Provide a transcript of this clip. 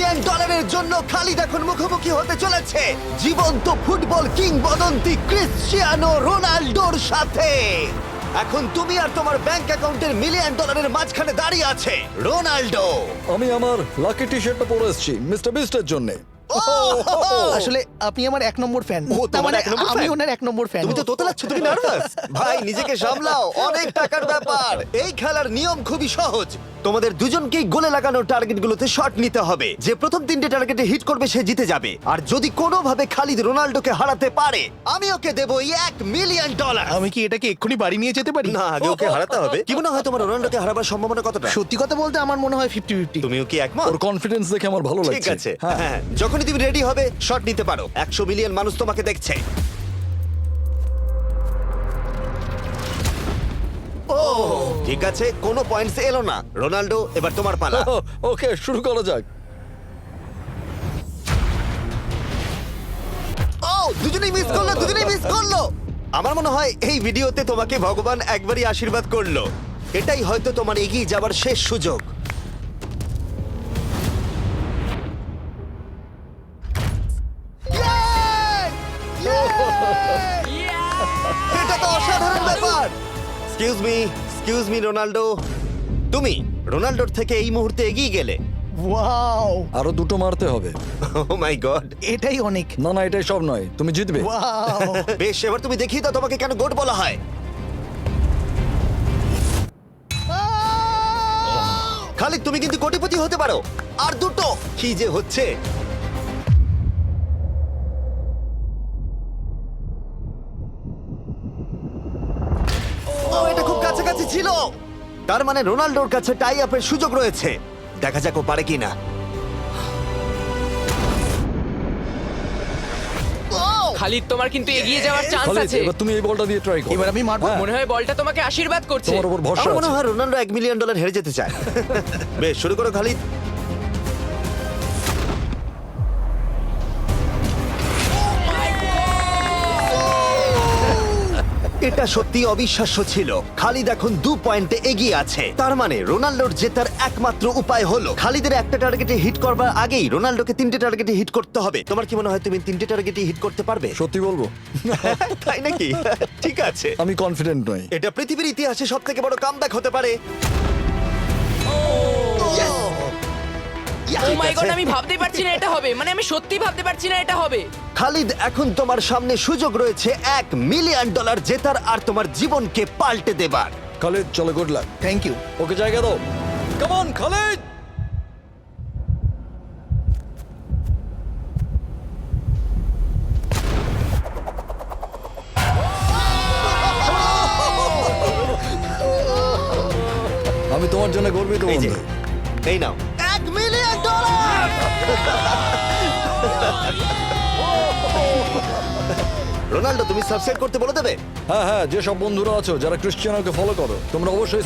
Million ডলারের জন্য খালিদ এখন মুখোমুখি হতে চলেছে জীবন্ত ফুটবল কিংবদন্তি ক্রিশ্চিয়ানো রোনাল্ডোর সাথে। এখন তুমি আর তোমার ব্যাংক অ্যাকাউন্টের মিলিয়ন ডলারের মাঝখানে দাঁড়িয়ে আছে রোনাল্ডো। আমি আমার লাকি টি শার্টটা পরে এসেছি মিস্টার বিস্টের জন্য। আসলে আপনি আমার 1 নম্বর ফ্যান। ও, তোমার এক নম্বর আমি fan? ওনার 1 নম্বর ফ্যান। তুমি তো তোতলাচ্ছ, তুমি নার্ভাস। ভাই নিজেকে সামলাও, অনেক টাকার ব্যাপার। এই খেলার নিয়ম খুবই সহজ। তোমাদের দুজনকেই গোলে লাগানো টার্গেটগুলোতে শট নিতে হবে। যে প্রথম 3টে টার্গেটে হিট করবে সে জিতে যাবে। আর যদি কোনোভাবে খালিদ রোনাল্ডোকে হারাতে পারে আমি ওকে দেবো $1 মিলিয়ন। আমি কি এটাকে এক্ষুনি বাড়ি নিয়ে যেতে পারি? না, আগে ওকে হারাতে হবে। কি মনে হয় তোমার রোনাল্ডোকে হারাবার সম্ভাবনা কতটা? সত্যি কথা বলতে আমার মনে হয় 50-50। তুমিও কি একমত? ওর কনফিডেন্স দেখে আমার ভালো লাগছে। ঠিক আছে, হ্যাঁ হ্যাঁ, যখনই তুমি রেডি হবে শট নিতে পারো। 100 মিলিয়ন মানুষ তোমাকে দেখছে। ও ঠিক আছে, কোনো পয়েন্টস এলো না। রোনাল্ডো, এবার তোমার পালা। ওকে শুরু করা যাক। ও দুজনেই মিস করলো, দুজনেই মিস করলো। আমার মনে হয় এই ভিডিওতে তোমাকে ভগবান একবারই আশীর্বাদ করলো। এটাই হয়তো তোমার এগিয়ে যাবার শেষ সুযোগ। এটা তো অসাধারণ ব্যাপার। এক্সকিউজ মি রোনাল্ডো, তুমি রোনাল্ডোর থেকে এই মুহূর্তে এগিয়ে গেলে। ওয়াও, আরো দুটো মারতে হবে। ও মাই গড। এটাই অনেক। না না এটাই সব নয়, তুমি জিতবে। ওয়াও। বেশ, এবার তুমি দেখিয়ে দাও তোমাকে কেন গোট বলা হয়। খালিদ তুমি কিন্তু কোটিপতি হতে পারো। আর দুটো কি যে হচ্ছে। ও এটা খুব কাছাকাছি ছিল। তার মানে রোনাল্ডোর কাছে টাই আপের সুযোগ রয়েছে। দেখা যাক ও পারে কিনা। খালিদ তোমার কিন্তু এগিয়ে যাওয়ার চান্স খালিদ, আছে। এবার তুমি এই বলটা দিয়ে ট্রাই করো। এবার আমি মারবো। হ্যাঁ, মনে হয় বলটা তোমাকে আশীর্বাদ করছে। তোমার উপর ভরসা আমার মনে আছে। হয় রোনাল্ডো $1 মিলিয়ন হেরে যেতে চায়। বেশ, শুরু করো খালিদ। এটা সত্যি অবিশ্বাস্য ছিল। খালিদ এখন 2 পয়েন্টে এগিয়ে আছে। তার মানে রোনাল্ডোর জেতার একমাত্র উপায় হলো খালিদের একটা টার্গেটে হিট করবার আগেই রোনাল্ডোকে 3টে টার্গেটে হিট করতে হবে। তোমার কি মনে হয় তুমি 3টে টার্গেটে হিট করতে পারবে? সত্যি বলবো তাই নাকি? ঠিক আছে। আমি কনফিডেন্ট নই। এটা পৃথিবীর ইতিহাসে সবথেকে বড় কামব্যাক হতে পারে। ও মাই ঠিক গড, আছে। আমি ভাবতেই পারছি না এটা হবে। মানে আমি সত্যি ভাবতে পারছি না এটা হবে। খালিদ, এখন তোমার সামনে সুযোগ রয়েছে $1 মিলিয়ন জেতার আর তোমার জীবনকে পাল্টে দেবার। খালিদ চলো, good luck. Thank you. Okay জায়গা দাও। Come on Khalid. আমি তোমার জন্য গর্বিত এই যে, বন্ধু। এই নাও $1 মিলিয়ন। রোনাল্ডো, তুমি সাবস্ক্রাইব করতে বলে দেবে। হ্যাঁ হ্যাঁ, যে সব বন্ধুরা আছো যারা ক্রিশ্চিয়ানোকে ফলো করো, তোমরা অবশ্যই